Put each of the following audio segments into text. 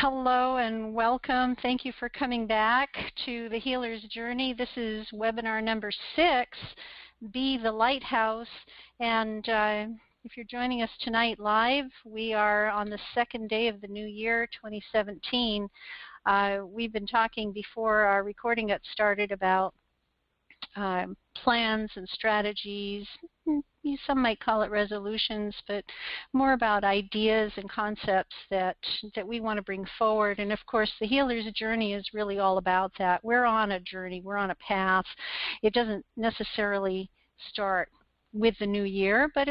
Hello and welcome. Thank you for coming back to the Healer's Journey. This is webinar number 6, Be the Lighthouse. And if you're joining us tonight live, we are on the second day of the new year, 2017. We've been talking before our recording got started about plans and strategies. Some might call it resolutions, but more about ideas and concepts that we want to bring forward. And of course, the Healer's Journey is really all about that. We're on a journey. We're on a path. It doesn't necessarily start with the new year, but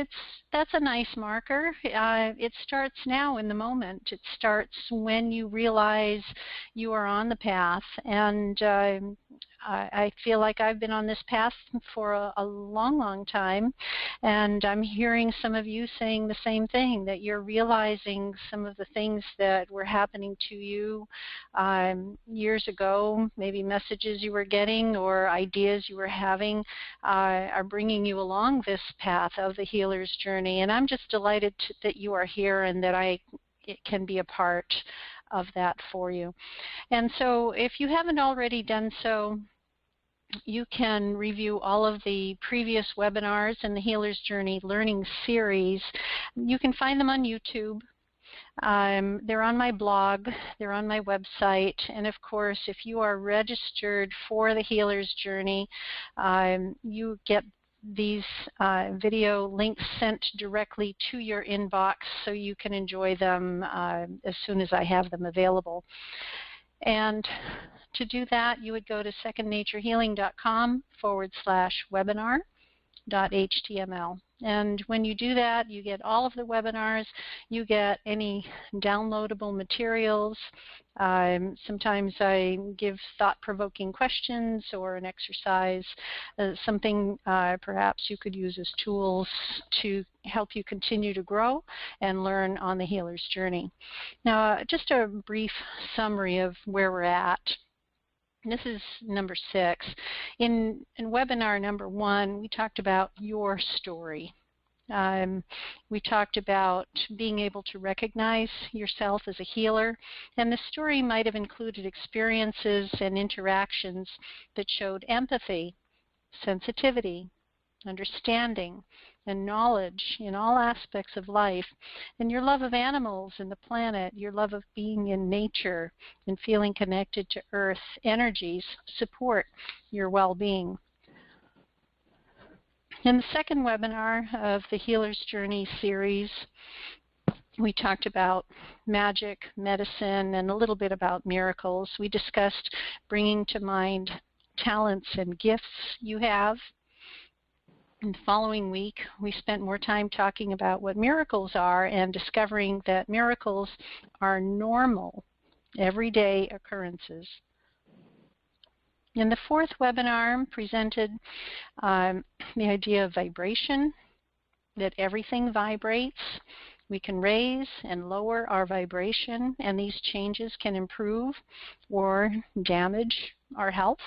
that's a nice marker. It starts now in the moment. It starts when you realize you are on the path. And I feel like I've been on this path for a long, long time, and I'm hearing some of you saying the same thing, that you're realizing some of the things that were happening to you years ago, maybe messages you were getting or ideas you were having are bringing you along this path of the Healer's Journey. And I'm just delighted that you are here and that it can be a part of that for you. And so if you haven't already done so, you can review all of the previous webinars in the Healer's Journey Learning Series. You can find them on YouTube. They're on my blog, they're on my website, and of course, if you are registered for the Healer's Journey, you get these video links sent directly to your inbox so you can enjoy them as soon as I have them available. And to do that, you would go to secondnaturhealing.com/webinar.html. And when you do that, you get all of the webinars, you get any downloadable materials. Sometimes I give thought-provoking questions or an exercise, something perhaps you could use as tools to help you continue to grow and learn on the Healer's Journey. Now, just a brief summary of where we're at. This is number 6. In webinar number 1, we talked about your story. We talked about being able to recognize yourself as a healer, and the story might have included experiences and interactions that showed empathy, sensitivity, understanding, and knowledge in all aspects of life, and your love of animals and the planet, your love of being in nature and feeling connected to earth energies support your well-being. In the second webinar of the Healer's Journey series, we talked about magic, medicine, and a little bit about miracles. We discussed bringing to mind talents and gifts you have. In the following week, we spent more time talking about what miracles are and discovering that miracles are normal, everyday occurrences. In the fourth webinar, presented the idea of vibration, that everything vibrates. We can raise and lower our vibration, and these changes can improve or damage our health.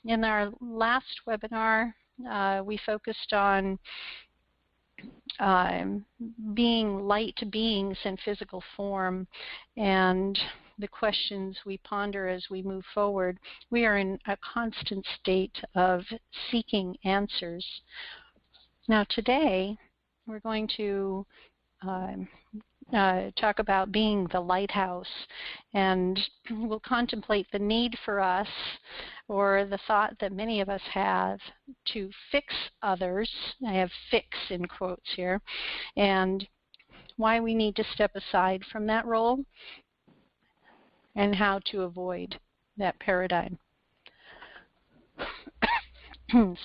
In our last webinar, we focused on being light beings in physical form and the questions we ponder as we move forward. We are in a constant state of seeking answers. Now today, we're going to talk about being the lighthouse, and we'll contemplate the need for us, or the thought that many of us have, to fix others. I have fix in quotes here, and why we need to step aside from that role and how to avoid that paradigm.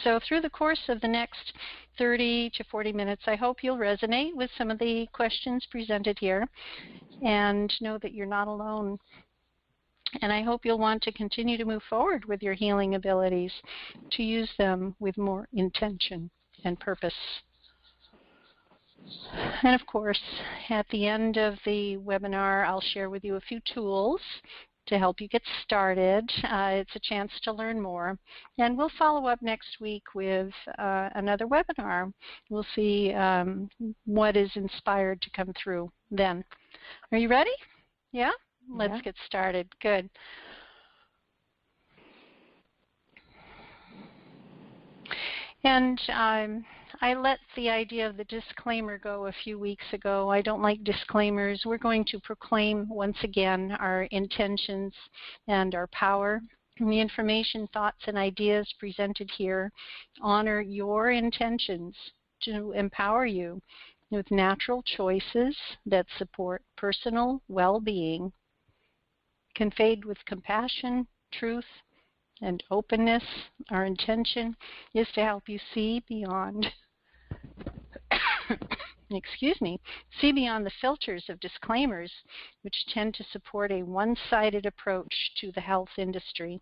So through the course of the next 30 to 40 minutes, I hope you'll resonate with some of the questions presented here and know that you're not alone. And I hope you'll want to continue to move forward with your healing abilities, to use them with more intention and purpose. And of course, at the end of the webinar, I'll share with you a few tools to help you get started. It's a chance to learn more. And we'll follow up next week with another webinar. We'll see what is inspired to come through then. Are you ready? Yeah? Let's Yeah. get started. Good. And I let the idea of the disclaimer go a few weeks ago. I don't like disclaimers. We're going to proclaim once again our intentions and our power. And the information, thoughts, and ideas presented here honor your intentions to empower you with natural choices that support personal well-being, conveyed with compassion, truth, and openness. Our intention is to help you see beyond, excuse me, see beyond the filters of disclaimers which tend to support a one-sided approach to the health industry.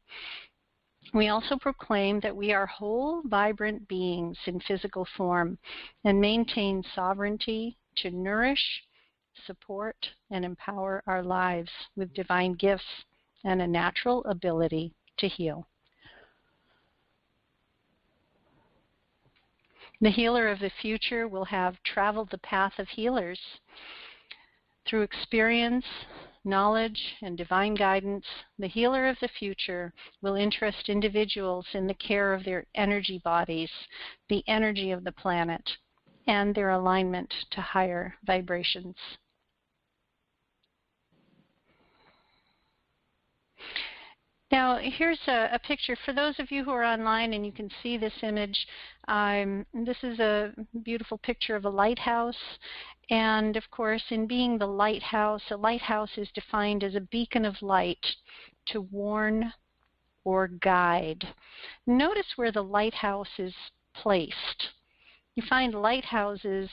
We also proclaim that we are whole, vibrant beings in physical form and maintain sovereignty to nourish, support, and empower our lives with divine gifts and a natural ability to heal. The healer of the future will have traveled the path of healers. Through experience, knowledge, and divine guidance, the healer of the future will interest individuals in the care of their energy bodies, the energy of the planet, and their alignment to higher vibrations. Now, here's a picture. For those of you who are online and you can see this image, this is a beautiful picture of a lighthouse. And, of course, in being the lighthouse, a lighthouse is defined as a beacon of light to warn or guide. Notice where the lighthouse is placed. You find lighthouses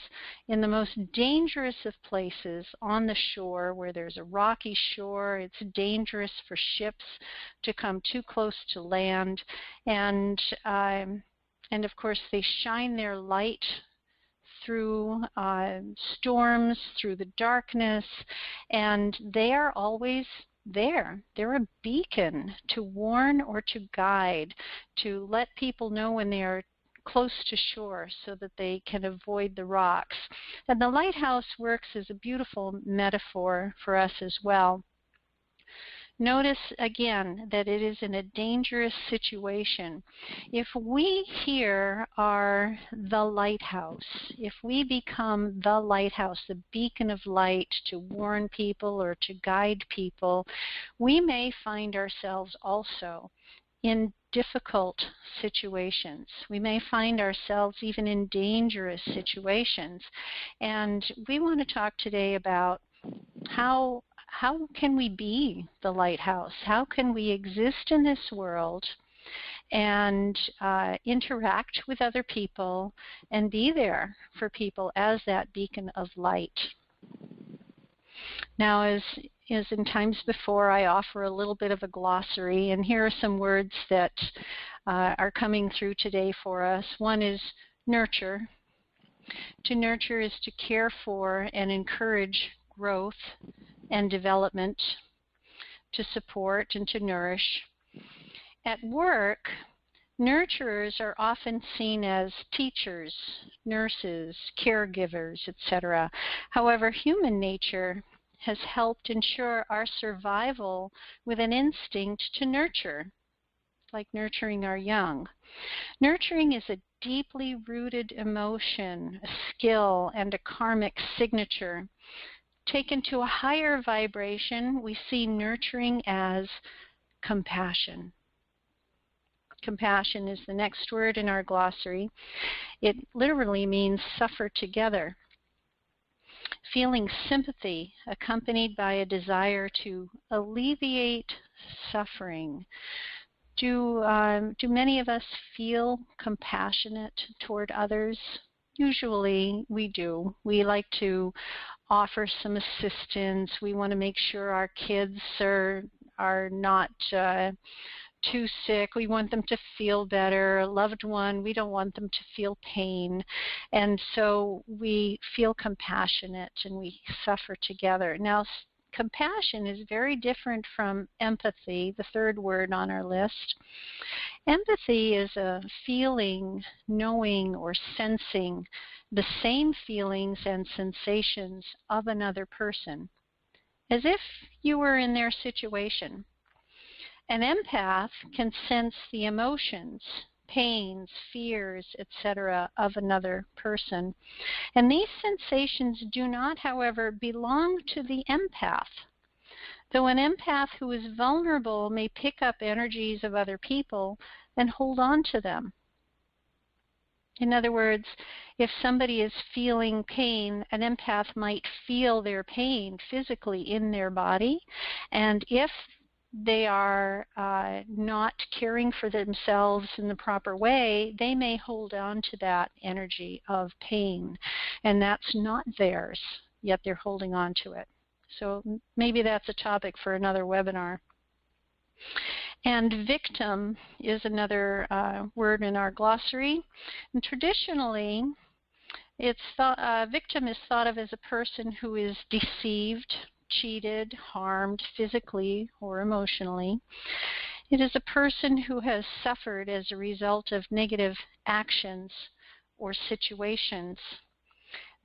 in the most dangerous of places on the shore where there's a rocky shore. It's dangerous for ships to come too close to land. And of course, they shine their light through storms, through the darkness, and they are always there. They're a beacon to warn or to guide, to let people know when they are close to shore so that they can avoid the rocks. And the lighthouse works as a beautiful metaphor for us as well. Notice again that it is in a dangerous situation. If we here are the lighthouse, if we become the lighthouse, the beacon of light to warn people or to guide people, we may find ourselves also in difficult situations. We may find ourselves even in dangerous situations. And we want to talk today about how can we be the lighthouse? How can we exist in this world and interact with other people and be there for people as that beacon of light? Now, as in times before, I offer a little bit of a glossary, and here are some words that are coming through today for us. One is nurture. To nurture is to care for and encourage growth and development, to support and to nourish. At work, nurturers are often seen as teachers, nurses, caregivers, etc. However, human nature has helped ensure our survival with an instinct to nurture, like nurturing our young. Nurturing is a deeply rooted emotion, a skill, and a karmic signature. Taken to a higher vibration, we see nurturing as compassion. Compassion is the next word in our glossary. It literally means suffer together. Feeling sympathy accompanied by a desire to alleviate suffering. Do many of us feel compassionate toward others? Usually we do. We like to offer some assistance. We want to make sure our kids are not too sick. We want them to feel better. A loved one, we don't want them to feel pain. And so we feel compassionate and we suffer together. Now, compassion is very different from empathy, the third word on our list. Empathy is a feeling, knowing, or sensing the same feelings and sensations of another person. as if you were in their situation. An empath can sense the emotions, pains, fears, etc. of another person. And these sensations do not, however, belong to the empath. Though an empath who is vulnerable may pick up energies of other people and hold on to them. In other words, if somebody is feeling pain, an empath might feel their pain physically in their body. And if they are not caring for themselves in the proper way, they may hold on to that energy of pain. And that's not theirs, yet they're holding on to it. So maybe that's a topic for another webinar. And victim is another word in our glossary. And traditionally, victim is thought of as a person who is deceived, cheated, harmed physically or emotionally. It is a person who has suffered as a result of negative actions or situations.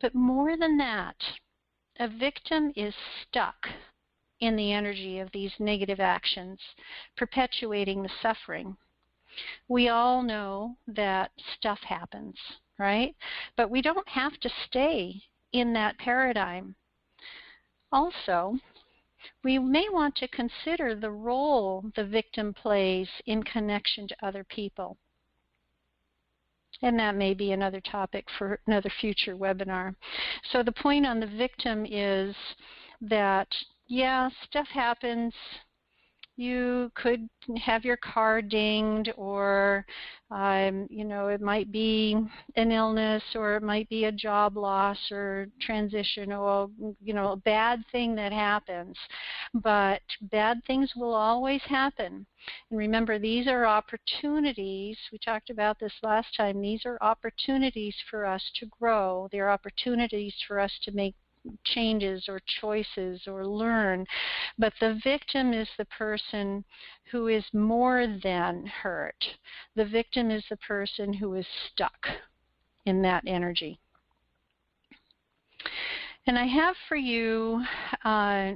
But more than that, a victim is stuck in the energy of these negative actions, perpetuating the suffering. We all know that stuff happens, right? But we don't have to stay in that paradigm. Also, we may want to consider the role the victim plays in connection to other people. And that may be another topic for another future webinar. So the point on the victim is that, yeah, stuff happens. You could have your car dinged, or it might be an illness, or it might be a job loss or transition, or a bad thing that happens. But bad things will always happen. And remember, these are opportunities. We talked about this last time. These are opportunities for us to grow. They're opportunities for us to make changes or choices or learn. But the victim is the person who is more than hurt. The victim is the person who is stuck in that energy. And I have for you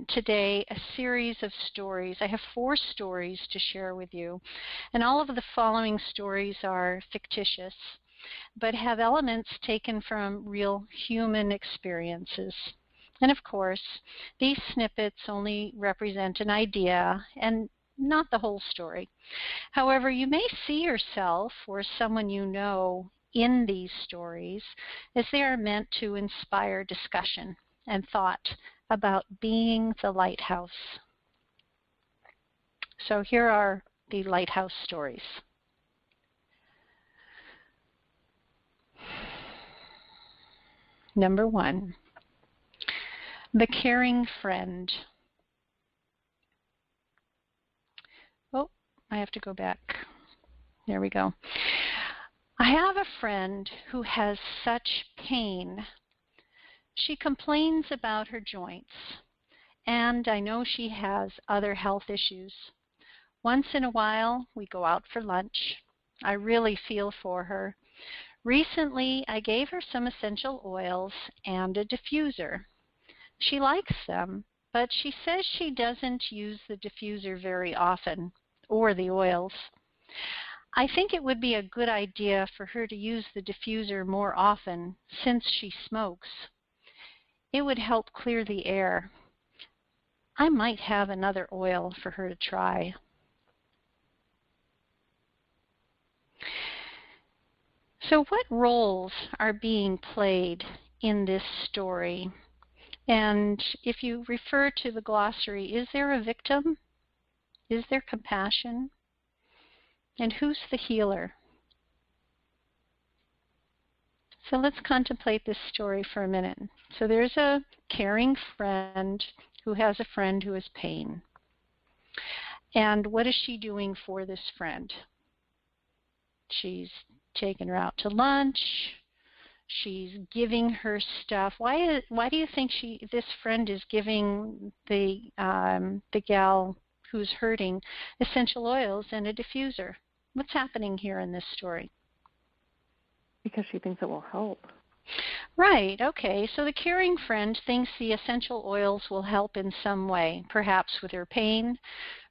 today a series of stories. I have 4 stories to share with you. And all of the following stories are fictitious, but have elements taken from real human experiences. And of course, these snippets only represent an idea and not the whole story. However, you may see yourself or someone you know in these stories, as they are meant to inspire discussion and thought about being the lighthouse. So here are the lighthouse stories. Number 1. The caring friend. Oh, I have to go back. There we go. I have a friend who has such pain. She complains about her joints, and I know she has other health issues. Once in a while, we go out for lunch. I really feel for her. Recently, I gave her some essential oils and a diffuser. She likes them, but she says she doesn't use the diffuser very often, or the oils. I think it would be a good idea for her to use the diffuser more often since she smokes. It would help clear the air. I might have another oil for her to try. So what roles are being played in this story? And if you refer to the glossary, is there a victim? Is there compassion? And who's the healer? So let's contemplate this story for a minute. So there's a caring friend who has a friend who has pain. And what is she doing for this friend? She's taking her out to lunch. She's giving her stuff. Why do you think this friend is giving the gal who's hurting essential oils and a diffuser? What's happening here in this story? Because she thinks it will help. Right, okay. So the caring friend thinks the essential oils will help in some way, perhaps with her pain,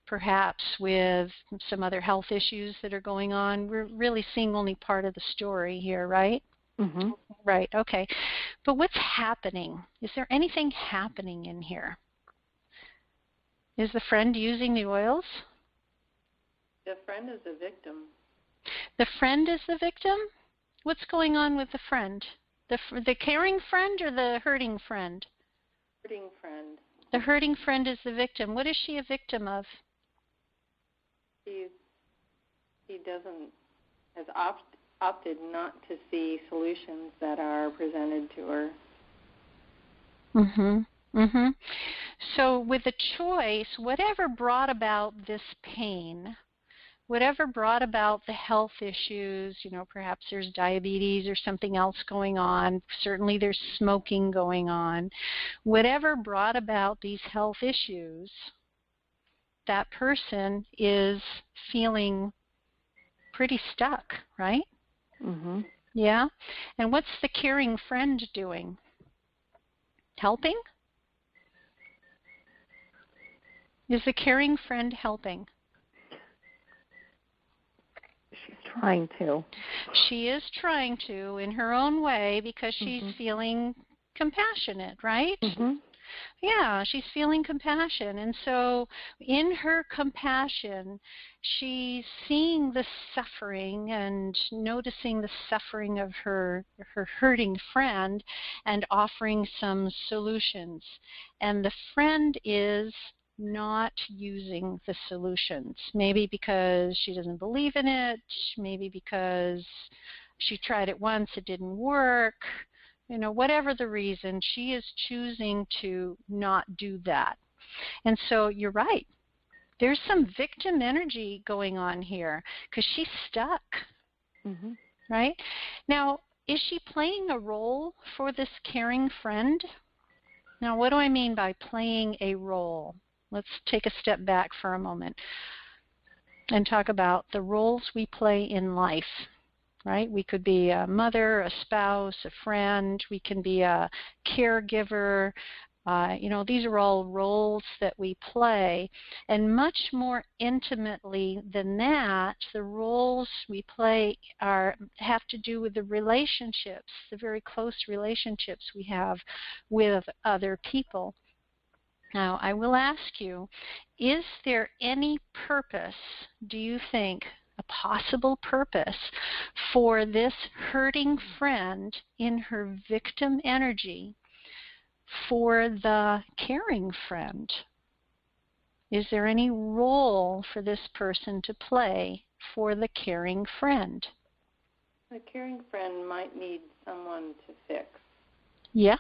perhaps with some other health issues that are going on. We're really seeing only part of the story here, right? Mm-hmm. Right, okay. But what's happening? Is there anything happening in here? Is the friend using the oils? The friend is a victim. The friend is the victim? What's going on with the friend? The caring friend or the hurting friend? Hurting friend. The hurting friend is the victim. What is she a victim of? He has opted not to see solutions that are presented to her. So with the choice, whatever brought about this pain, whatever brought about the health issues, perhaps there's diabetes or something else going on, certainly there's smoking going on, whatever brought about these health issues, that person is feeling pretty stuck, right? Mm-hmm. Yeah? And what's the caring friend doing? Helping? Is the caring friend helping? She's trying to. She is trying to in her own way because she's feeling compassionate, right? Mm-hmm. Yeah, she's feeling compassion. And so in her compassion, she's seeing the suffering and noticing the suffering of her hurting friend and offering some solutions. And the friend is not using the solutions, maybe because she doesn't believe in it, maybe because she tried it once, it didn't work. Whatever the reason, she is choosing to not do that. And so you're right. There's some victim energy going on here because she's stuck, right? Now, is she playing a role for this caring friend? Now, what do I mean by playing a role? Let's take a step back for a moment and talk about the roles we play in life. Right? We could be a mother, a spouse, a friend. We can be a caregiver. These are all roles that we play. And much more intimately than that, the roles we play have to do with the relationships, the very close relationships we have with other people. Now, I will ask you, is there any purpose, do you think, a possible purpose for this hurting friend in her victim energy for the caring friend? Is there any role for this person to play for the caring friend? The caring friend might need someone to fix. Yeah,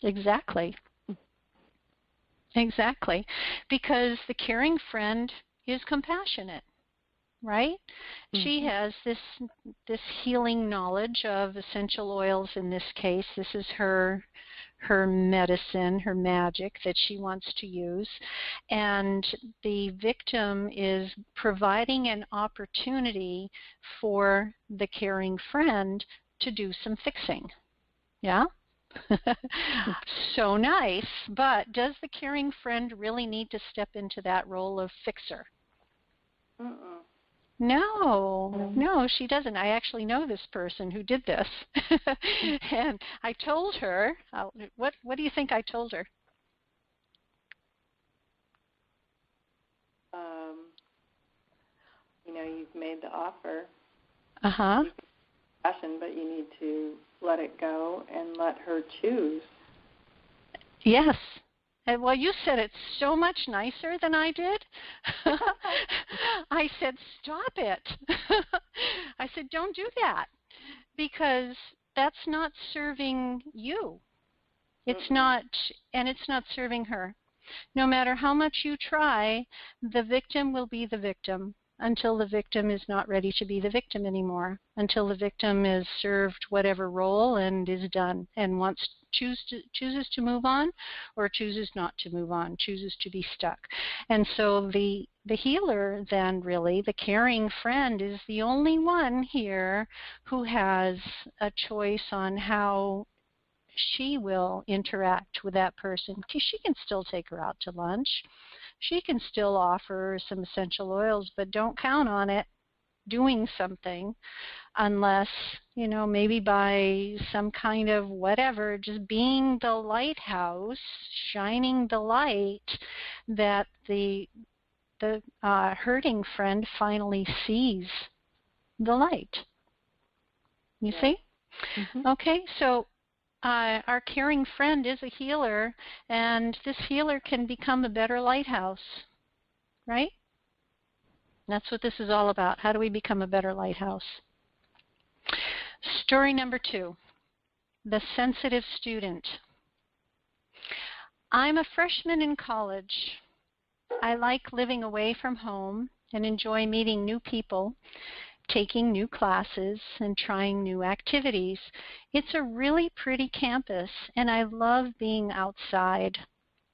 exactly. Exactly. Because the caring friend is compassionate. Right? She has this healing knowledge of essential oils in this case. This is her medicine, her magic that she wants to use. And the victim is providing an opportunity for the caring friend to do some fixing. Yeah? So nice. But does the caring friend really need to step into that role of fixer? No, she doesn't. I actually know this person who did this. And I told her, what do you think I told her? You've made the offer. Uh-huh. Passion, but you need to let it go and let her choose. Yes. Well, you said it so much nicer than I did. I said, stop it. I said, don't do that, because that's not serving you. It's not, and it's not serving her. No matter how much you try, the victim will be the victim. until the victim is not ready to be the victim anymore, until the victim is served whatever role and is done and chooses to move on, or chooses not to move on, chooses to be stuck. And so the healer then, really, the caring friend, is the only one here who has a choice on how she will interact with that person. She can still take her out to lunch. She can still offer some essential oils, but don't count on it doing something unless, maybe by some kind of whatever, just being the lighthouse, shining the light, that the hurting friend finally sees the light. You see? Mm-hmm. Okay, so our caring friend is a healer, and this healer can become a better lighthouse, right? That's what this is all about. How do we become a better lighthouse? Story number 2, the sensitive student. I'm a freshman in college. I like living away from home and enjoy meeting new people, taking new classes, and trying new activities. It's a really pretty campus, and I love being outside.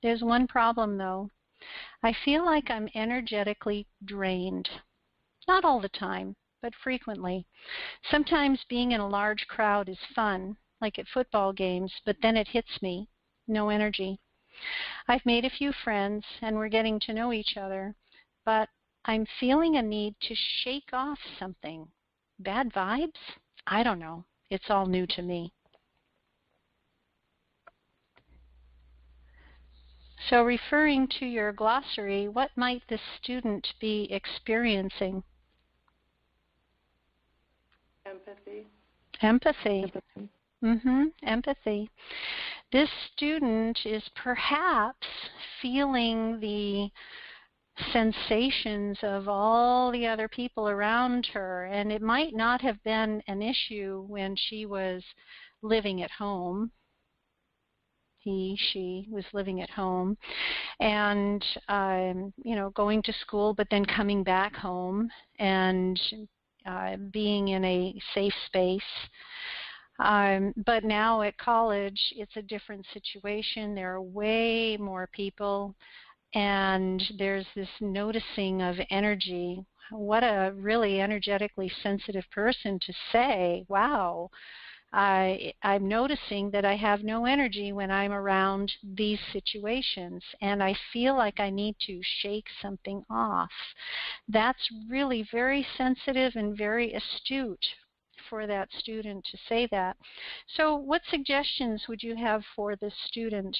There's one problem, though. I feel like I'm energetically drained. Not all the time, but frequently. Sometimes being in a large crowd is fun, like at football games, but then it hits me. No energy. I've made a few friends, and we're getting to know each other, but I'm feeling a need to shake off something. Bad vibes? I don't know. It's all new to me. So referring to your glossary, what might the student be experiencing? Empathy. Empathy. Empathy. This student is perhaps feeling the sensations of all the other people around her, and it might not have been an issue when she was living at home. She was living at home and going to school, but then coming back home and being in a safe space. But now at college, it's a different situation. There are way more people, and there's this noticing of energy. What a really energetically sensitive person to say, wow, I'm noticing that I have no energy when I'm around these situations, and I feel like I need to shake something off. That's really very sensitive and very astute for that student to say that. So what suggestions would you have for this student?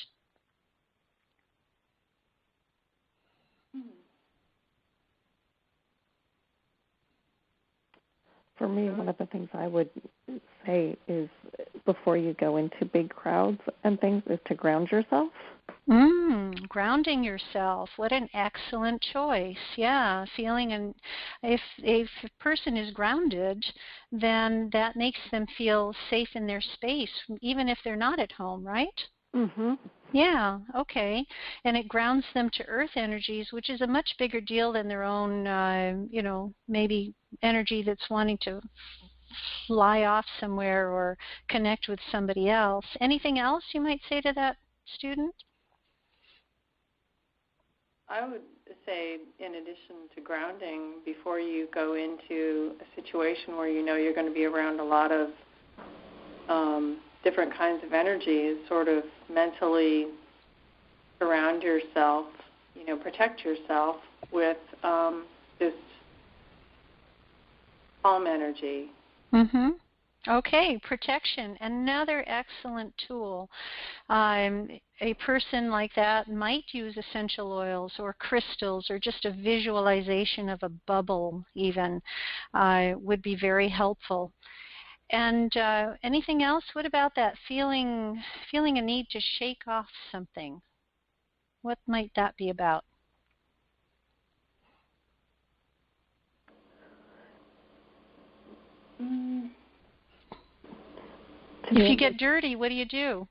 For me, one of the things I would say is, before you go into big crowds and things, is to ground yourself. Grounding yourself. What an excellent choice. Yeah, feeling, and if a person is grounded, then that makes them feel safe in their space, even if they're not at home, right? Mm-hmm. Yeah, okay. And it grounds them to earth energies, which is a much bigger deal than their own, maybe energy that's wanting to fly off somewhere or connect with somebody else. Anything else you might say to that student? I would say, in addition to grounding, before you go into a situation where you know you're going to be around a lot of different kinds of energies, sort of mentally surround yourself, protect yourself with this calm energy. Okay, protection, another excellent tool. A person like that might use essential oils or crystals, or just a visualization of a bubble even would be very helpful. And anything else? What about that feeling a need to shake off something? What might that be about? If you get dirty, what do?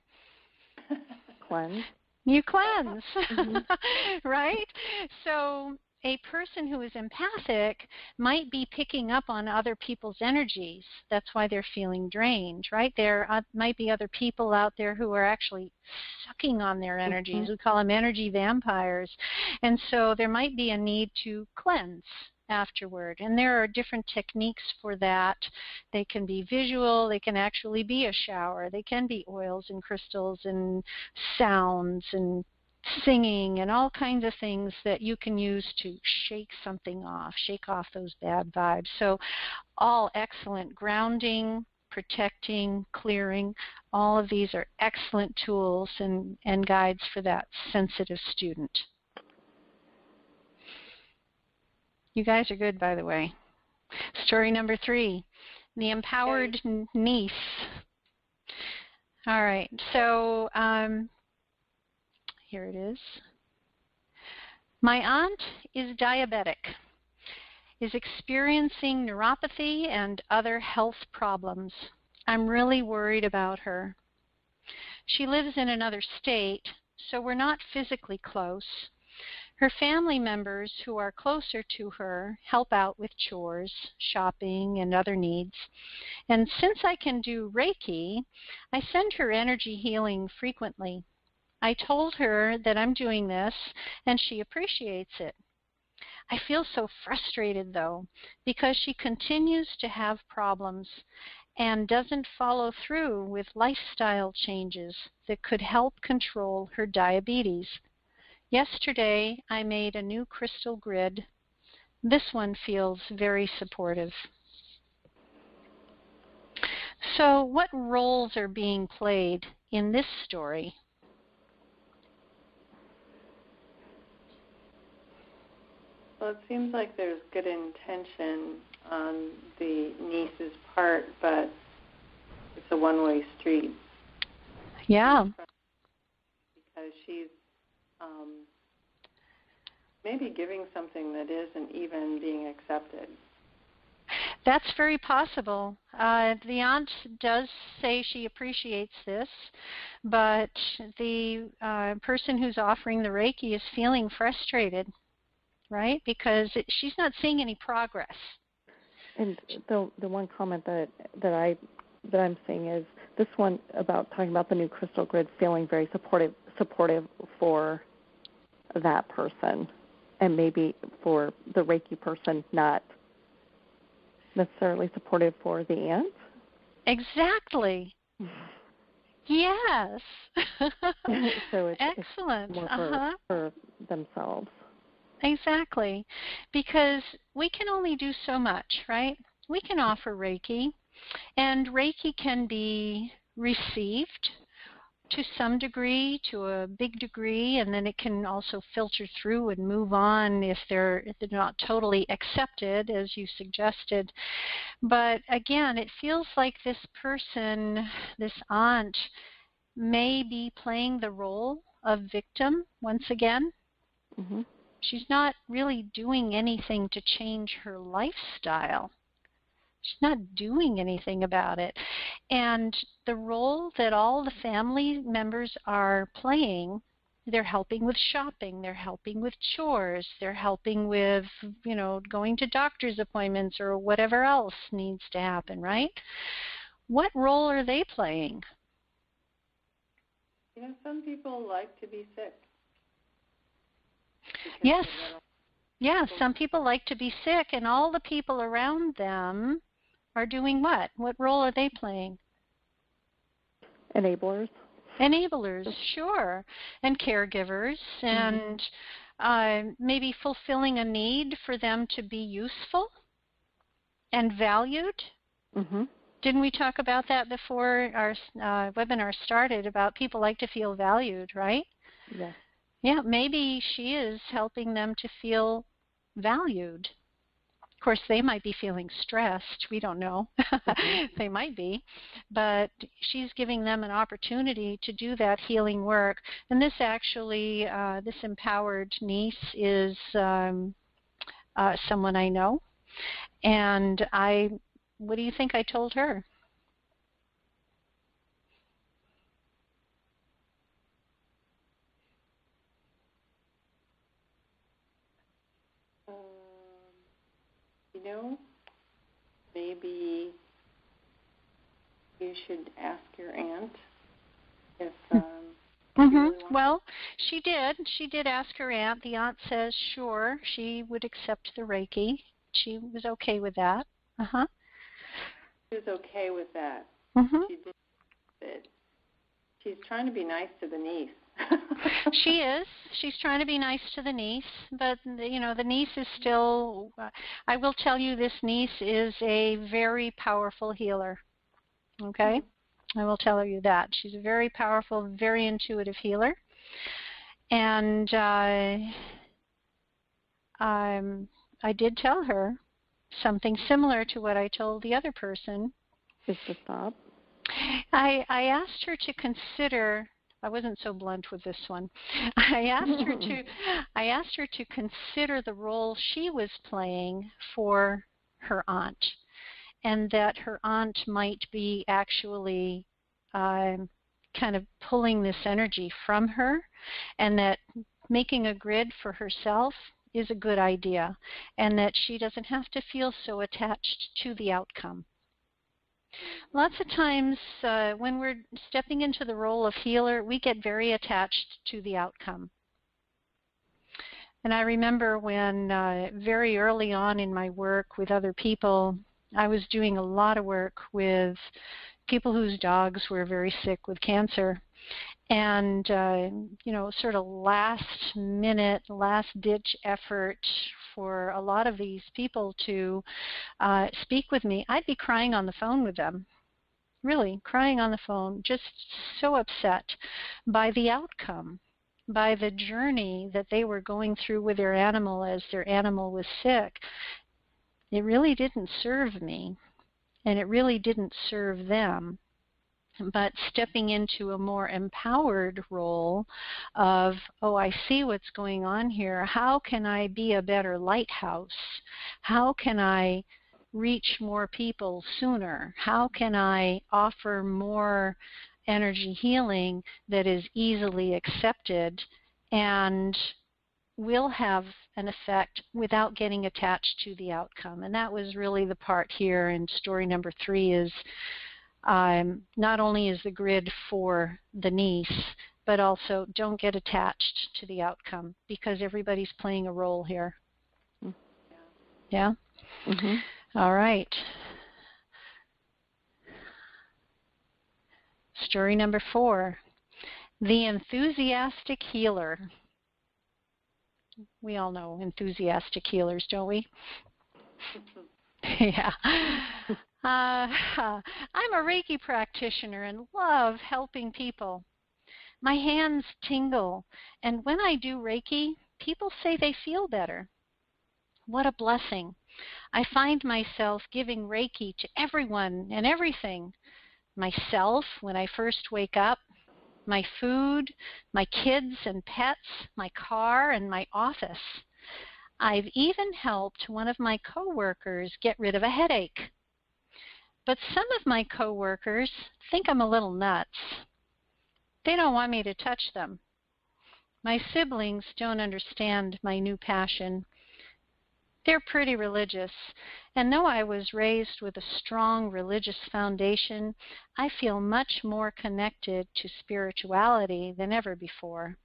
Cleanse. You cleanse, right? So a person who is empathic might be picking up on other people's energies. That's why they're feeling drained, right? There might be other people out there who are actually sucking on their energies. We call them energy vampires. And so there might be a need to cleanse afterward. And there are different techniques for that. They can be visual. They can actually be a shower. They can be oils and crystals and sounds and singing and all kinds of things that you can use to shake something off, shake off those bad vibes. So all excellent grounding, protecting, clearing. All of these are excellent tools and guides for that sensitive student. You guys are good, by the way. Story number 3, the empowered niece. All right, so here it is. My aunt is diabetic, is experiencing neuropathy and other health problems. I'm really worried about her. She lives in another state, so we're not physically close. Her family members who are closer to her help out with chores, shopping, and other needs. And since I can do Reiki, I send her energy healing frequently. I told her that I'm doing this, and she appreciates it. I feel so frustrated, though, because she continues to have problems and doesn't follow through with lifestyle changes that could help control her diabetes. Yesterday, I made a new crystal grid. This one feels very supportive. So, what roles are being played in this story? Well, it seems like there's good intention on the niece's part, but it's a one-way street. Yeah. Because she's maybe giving something that isn't even being accepted. That's very possible. The aunt does say she appreciates this, but the person who's offering the Reiki is feeling frustrated, right? Because she's not seeing any progress. And the one comment that I'm seeing is this one about talking about the new crystal grid feeling very supportive for that person, and maybe for the Reiki person not necessarily supportive for the aunt. Exactly. Yes. So it's excellent. It's more for themselves. Exactly. Because we can only do so much, right? We can offer Reiki, and Reiki can be received to some degree, to a big degree, and then it can also filter through and move on if they're not totally accepted, as you suggested. But again, it feels like this person, this aunt, may be playing the role of victim once again. Mm-hmm. She's not really doing anything to change her lifestyle. She's not doing anything about it. And the role that all the family members are playing, they're helping with shopping, they're helping with chores, they're helping with, going to doctor's appointments or whatever else needs to happen, right? What role are they playing? Some people like to be sick. Yes. Yeah, some people like to be sick, and all the people around them are doing what? What role are they playing? Enablers. Enablers, sure. And caregivers, and maybe fulfilling a need for them to be useful and valued. Mm-hmm. Didn't we talk about that before our webinar started, about people like to feel valued, right? Yes. Yeah, maybe she is helping them to feel valued. Of course, they might be feeling stressed. We don't know. They might be. But she's giving them an opportunity to do that healing work. And this actually, this empowered niece is someone I know. And what do you think I told her? You know, maybe you should ask your aunt if you really want. Well, she did. She did ask her aunt. The aunt says, sure, she would accept the Reiki. She was okay with that. Uh-huh. She was okay with that. Mm-hmm. She did it. She's trying to be nice to the niece. She is. She's trying to be nice to the niece, but, you know, the niece is still, I will tell you, this niece is a very powerful healer, okay? I will tell you that. She's a very powerful, very intuitive healer. And I did tell her something similar to what I told the other person. Is to stop? I asked her to consider. I wasn't so blunt with this one. I asked her to consider the role she was playing for her aunt, and that her aunt might be actually kind of pulling this energy from her, and that making a grid for herself is a good idea, and that she doesn't have to feel so attached to the outcome. Lots of times when we're stepping into the role of healer, we get very attached to the outcome. And I remember when very early on in my work with other people, I was doing a lot of work with people whose dogs were very sick with cancer. And, you know, sort of last minute, last ditch effort for a lot of these people to speak with me. I'd be crying on the phone with them, really crying on the phone, just so upset by the outcome, by the journey that they were going through with their animal as their animal was sick. It really didn't serve me, and it really didn't serve them. But stepping into a more empowered role of, oh, I see what's going on here. How can I be a better lighthouse? How can I reach more people sooner? How can I offer more energy healing that is easily accepted and will have an effect without getting attached to the outcome? And that was really the part here in story number 3 is not only is the grid for the niece, but also don't get attached to the outcome because everybody's playing a role here. Yeah? Mm-hmm. All right. Story number 4, the enthusiastic healer. We all know enthusiastic healers, don't we? Yeah. I'm a Reiki practitioner and love helping people. My hands tingle, and when I do Reiki, people say they feel better. What a blessing. I find myself giving Reiki to everyone and everything. Myself when I first wake up, my food, my kids and pets, my car, and my office. I've even helped one of my coworkers get rid of a headache. But some of my coworkers think I'm a little nuts. They don't want me to touch them. My siblings don't understand my new passion. They're pretty religious, and though I was raised with a strong religious foundation, I feel much more connected to spirituality than ever before.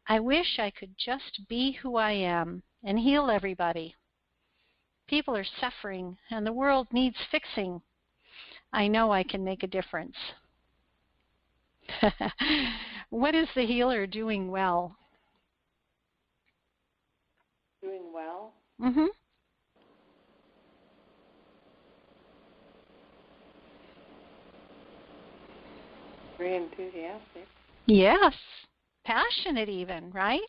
I wish I could just be who I am and heal everybody. People are suffering, and the world needs fixing. I know I can make a difference. What is the healer doing well? Doing well? Mm-hmm. Very enthusiastic. Yes. Passionate even, right?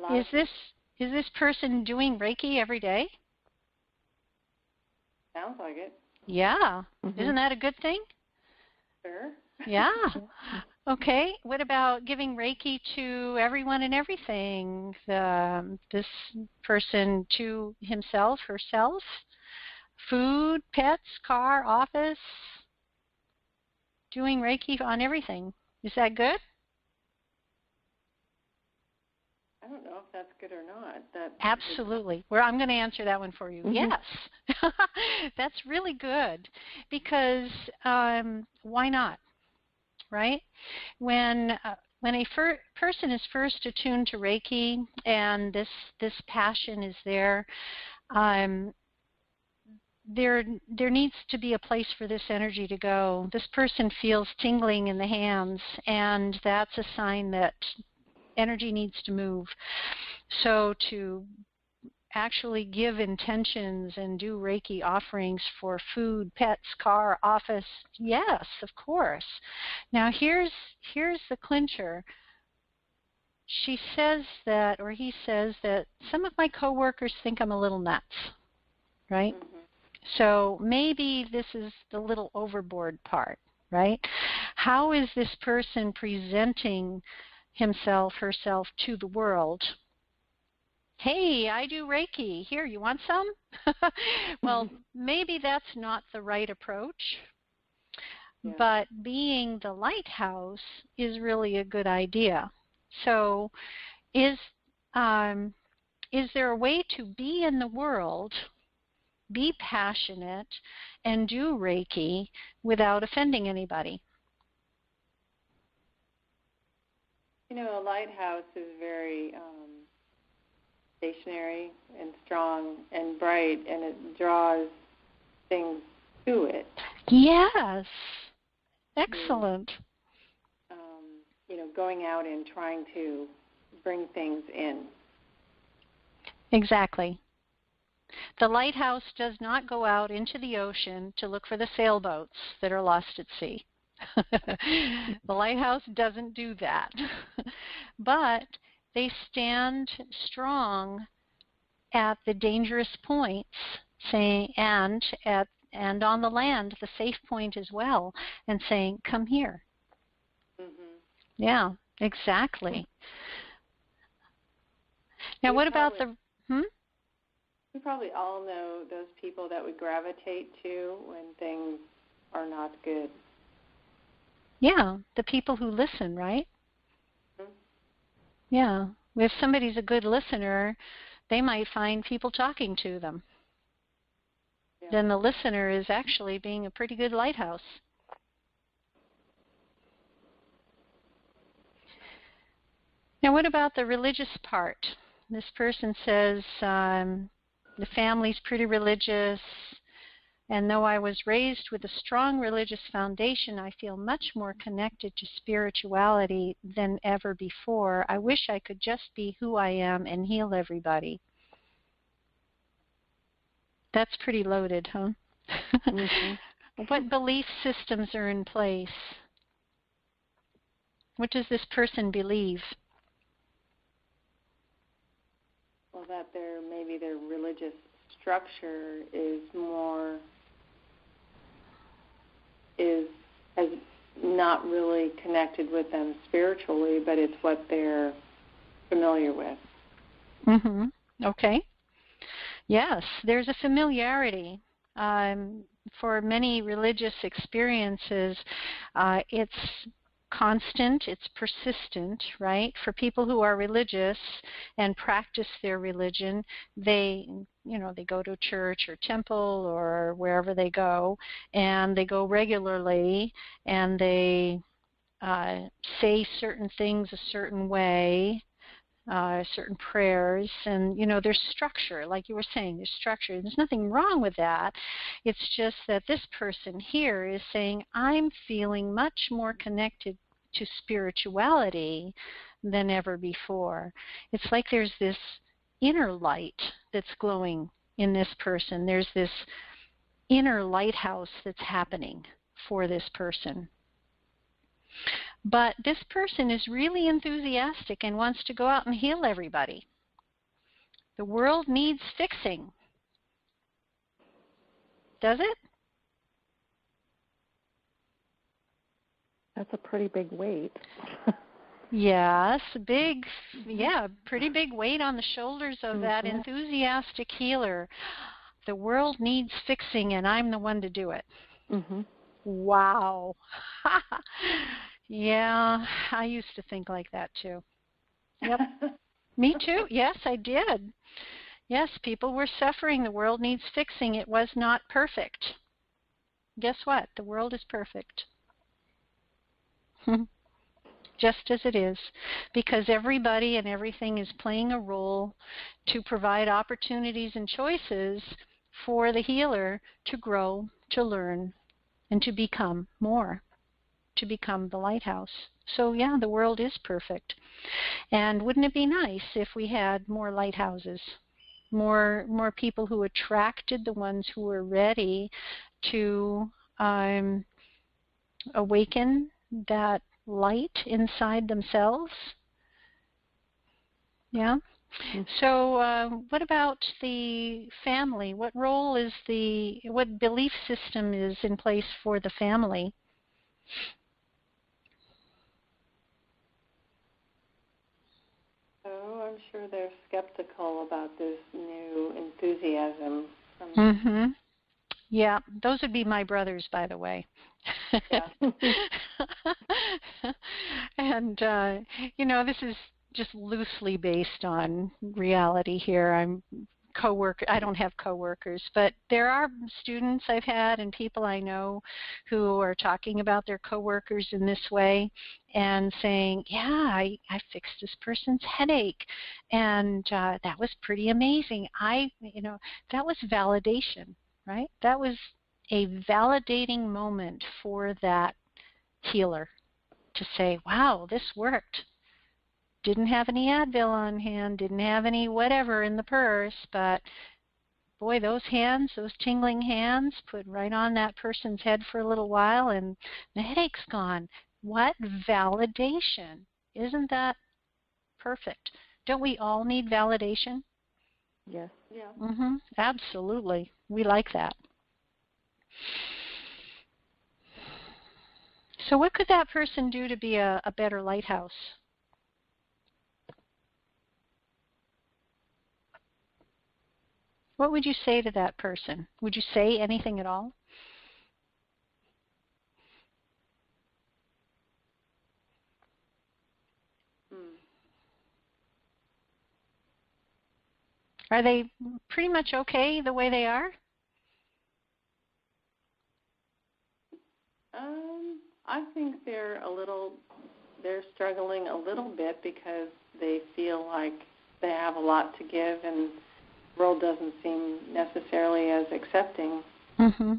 Is this person doing Reiki every day? Sounds like it. Yeah. Mm-hmm. Isn't that a good thing? Sure. Yeah. Okay. What about giving Reiki to everyone and everything? This person to himself, herself? Food, pets, car, office? Doing Reiki on everything. Is that good? I don't know if that's good or not. Absolutely. Well, I'm going to answer that one for you. Mm-hmm. Yes. That's really good because why not, right? When a person is first attuned to Reiki and this passion is there, um, there needs to be a place for this energy to go. This person feels tingling in the hands, and that's a sign that energy needs to move. So to actually give intentions and do Reiki offerings for food, pets, car, office, yes, of course. Now here's the clincher. She says that, or he says that, some of my coworkers think I'm a little nuts, right? Mm-hmm. So maybe this is the little overboard part, right? How is this person presenting himself, herself to the world? Hey, I do Reiki. Here, you want some? Well, maybe that's not the right approach, Yeah. but being the lighthouse is really a good idea. So is there a way to be in the world, be passionate, and do Reiki without offending anybody? You know, a lighthouse is very stationary and strong and bright, and it draws things to it. Yes. Excellent. You know, going out and trying to bring things in. Exactly. The lighthouse does not go out into the ocean to look for the sailboats that are lost at sea. The lighthouse doesn't do that. But they stand strong at the dangerous points, saying, and on the land, the safe point as well, and saying, come here. Mm-hmm. Yeah, exactly. Now, what about the... We probably all know those people that we gravitate to when things are not good. Yeah, the people who listen, right? Mm-hmm. Yeah. If somebody's a good listener, they might find people talking to them. Yeah. Then the listener is actually being a pretty good lighthouse. Now, what about the religious part? This person says, the family's pretty religious, and though I was raised with a strong religious foundation, I feel much more connected to spirituality than ever before. I wish I could just be who I am and heal everybody. That's pretty loaded, huh? Mm-hmm. What belief systems are in place? What does this person believe? Well, that maybe their religious structure has not really connected with them spiritually, but it's what they're familiar with. Mm-hmm. Okay. Yes, there's a familiarity. For many religious experiences, it's constant, it's persistent, right? For people who are religious and practice their religion, they go to church or temple or wherever they go, and they go regularly, and they say certain things a certain way, certain prayers, and there's structure, like you were saying, there's structure. There's nothing wrong with that. It's just that this person here is saying, I'm feeling much more connected to spirituality than ever before. It's like there's this inner light that's glowing in this person. There's this inner lighthouse that's happening for this person. But this person is really enthusiastic and wants to go out and heal everybody. The world needs fixing. Does it? That's a pretty big weight. Yes, pretty big weight on the shoulders of that enthusiastic healer. The world needs fixing, and I'm the one to do it. Mm-hmm. Wow. Yeah, I used to think like that too. Yep. Me too. Yes, I did. Yes, people were suffering. The world needs fixing. It was not perfect. Guess what? The world is perfect. Just as it is, because everybody and everything is playing a role to provide opportunities and choices for the healer to grow, to learn, and to become more, to become the lighthouse. So yeah, the world is perfect. And wouldn't it be nice if we had more lighthouses, more people who attracted the ones who were ready to awaken that light inside themselves? Yeah. So what about the family? What role is what belief system is in place for the family? Oh, I'm sure they're skeptical about this new enthusiasm. Mm-hmm. Yeah, those would be my brothers, by the way. Yeah. And, this is just loosely based on reality here. I don't have coworkers, but there are students I've had and people I know who are talking about their coworkers in this way and saying, yeah, I fixed this person's headache, and that was pretty amazing. That was validation, right? That was a validating moment for that healer to say, wow, this worked. Didn't have any Advil on hand, didn't have any whatever in the purse, but boy, those hands, those tingling hands, put right on that person's head for a little while and the headache's gone. What validation. Isn't that perfect? Don't we all need validation? Yes. Yeah. Mm-hmm. Absolutely. We like that. So what could that person do to be a better lighthouse? What would you say to that person? Would you say anything at all? Hmm. Are they pretty much okay the way they are? I think they're struggling a little bit because they feel like they have a lot to give and the world doesn't seem necessarily as accepting Mm-hmm.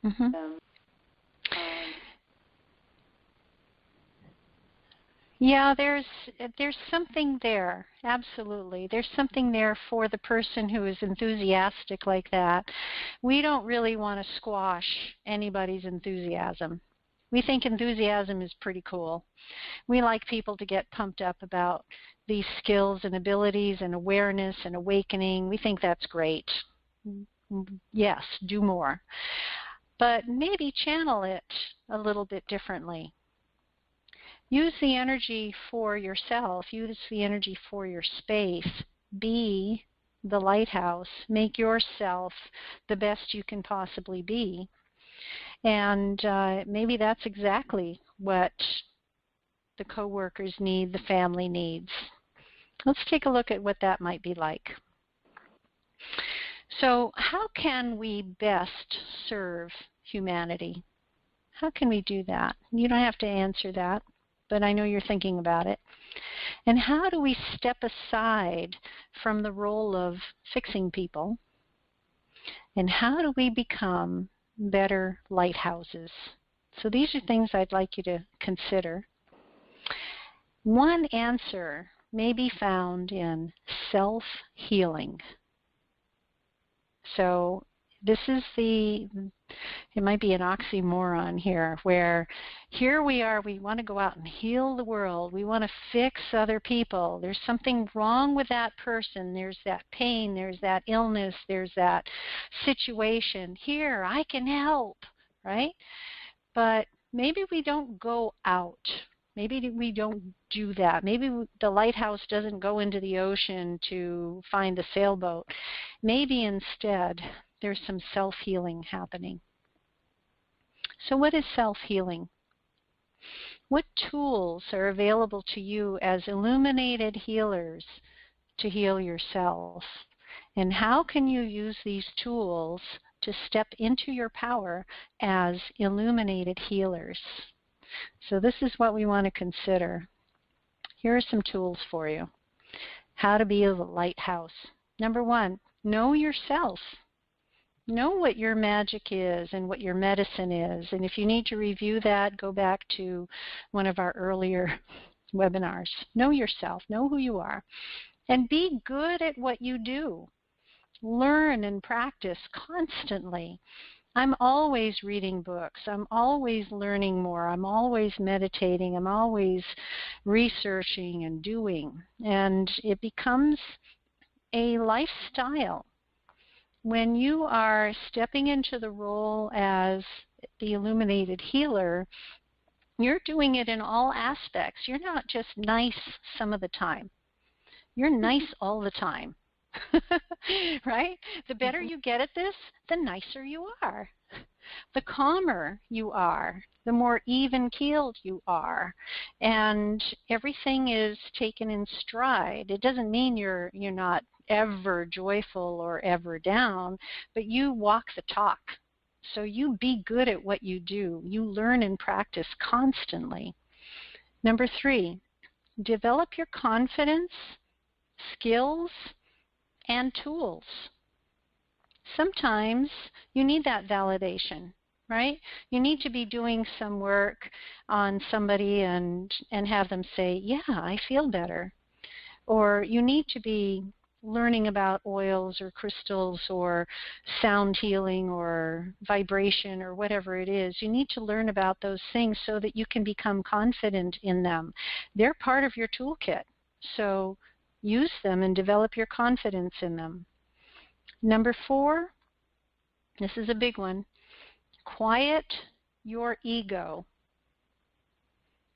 Mm-hmm. them. Yeah, there's something there. Absolutely. There's something there for the person who is enthusiastic like that. We don't really want to squash anybody's enthusiasm. We think enthusiasm is pretty cool. We like people to get pumped up about these skills and abilities and awareness and awakening. We think that's great. Yes, do more. But maybe channel it a little bit differently. Use the energy for yourself. Use the energy for your space. Be the lighthouse. Make yourself the best you can possibly be. And maybe that's exactly what the coworkers need, the family needs. Let's take a look at what that might be like. So how can we best serve humanity? How can we do that? You don't have to answer that, but I know you're thinking about it. And how do we step aside from the role of fixing people? And how do we become better lighthouses? So these are things I'd like you to consider. One answer may be found in self-healing. So this is it might be an oxymoron here, where here we are, we want to go out and heal the world. We want to fix other people. There's something wrong with that person. There's that pain. There's that illness. There's that situation. Here, I can help, right? But maybe we don't go out. Maybe we don't do that. Maybe the lighthouse doesn't go into the ocean to find the sailboat. Maybe instead there's some self-healing happening. So what is self-healing? What tools are available to you as illuminated healers to heal yourself. And how can you use these tools to step into your power as illuminated healers? So this is what we want to consider. Here are some tools for you. How to be a lighthouse. Number one, know yourself. Know what your magic is and what your medicine is. And if you need to review that, go back to one of our earlier webinars. Know yourself. Know who you are. And be good at what you do. Learn and practice constantly. I'm always reading books. I'm always learning more. I'm always meditating. I'm always researching and doing. And it becomes a lifestyle. When you are stepping into the role as the illuminated healer, you're doing it in all aspects. You're not just nice some of the time. You're nice all the time. Right? The better you get at this, the nicer you are. The calmer you are, the more even-keeled you are, and everything is taken in stride. It doesn't mean you're not ever joyful or ever down, but you walk the talk. So you be good at what you do. You learn and practice constantly. Number 3, develop your confidence, skills, and tools. Sometimes you need that validation, right? You need to be doing some work on somebody and have them say, yeah, I feel better. Or you need to be learning about oils or crystals or sound healing or vibration or whatever it is. You need to learn about those things so that you can become confident in them. They're part of your toolkit. So use them and develop your confidence in them. Number 4, this is a big one. Quiet your ego.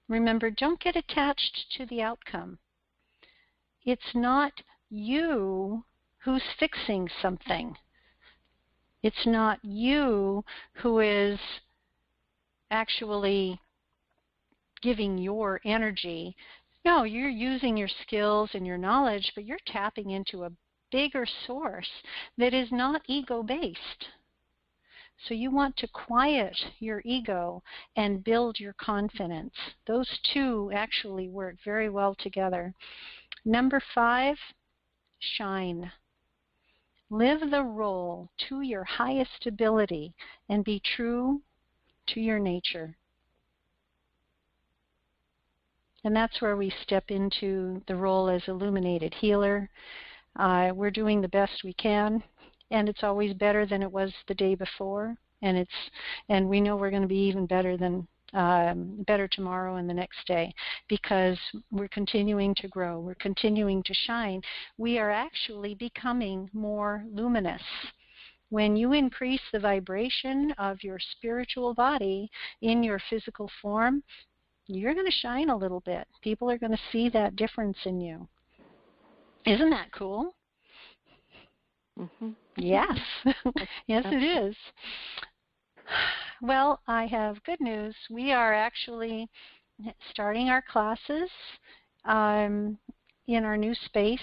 Remember, don't get attached to the outcome. It's not you who's fixing something. It's not you who is actually giving your energy. No, you're using your skills and your knowledge, but you're tapping into a bigger source that is not ego-based. So you want to quiet your ego and build your confidence. Those two actually work very well together. Number 5, shine. Live the role to your highest ability and be true to your nature. And that's where we step into the role as illuminated healer. We're doing the best we can, and it's always better than it was the day before. And we know we're going to be even better than better tomorrow and the next day, because we're continuing to grow. We're continuing to shine. We are actually becoming more luminous. When you increase the vibration of your spiritual body in your physical form, you're going to shine a little bit. People are going to see that difference in you. Isn't that cool? Mm-hmm. Yes. Yes, it is. Well, I have good news. We are actually starting our classes in our new space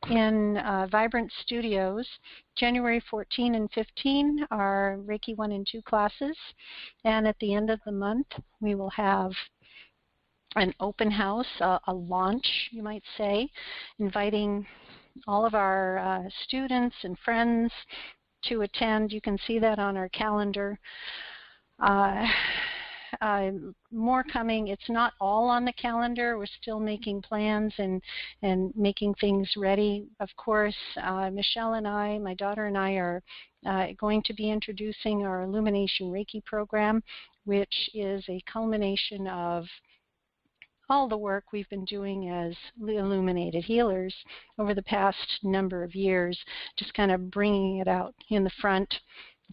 in Vibrant Studios. January 14 and 15 are Reiki 1 and 2 classes. And at the end of the month, we will have an open house, a launch, you might say, inviting all of our students and friends to attend. You can see that on our calendar. More coming. It's not all on the calendar. We're still making plans and making things ready. Of course, Michelle and I, my daughter and I, are going to be introducing our Illumination Reiki program, which is a culmination of all the work we've been doing as illuminated healers over the past number of years, just kind of bringing it out in the front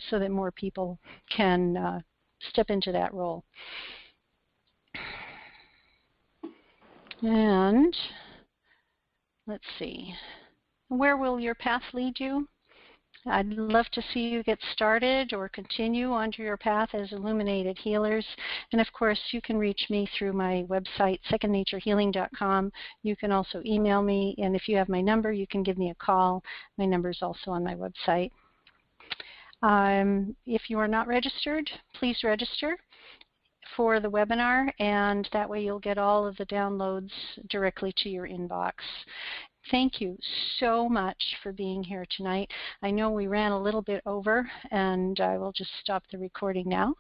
so that more people can step into that role. And let's see, where will your path lead you? I'd love to see you get started or continue onto your path as illuminated healers. And of course, you can reach me through my website, secondnaturehealing.com. You can also email me, and if you have my number, you can give me a call. My number is also on my website. If you are not registered, please register for the webinar, and that way you'll get all of the downloads directly to your inbox. Thank you so much for being here tonight. I know we ran a little bit over, and I will just stop the recording now.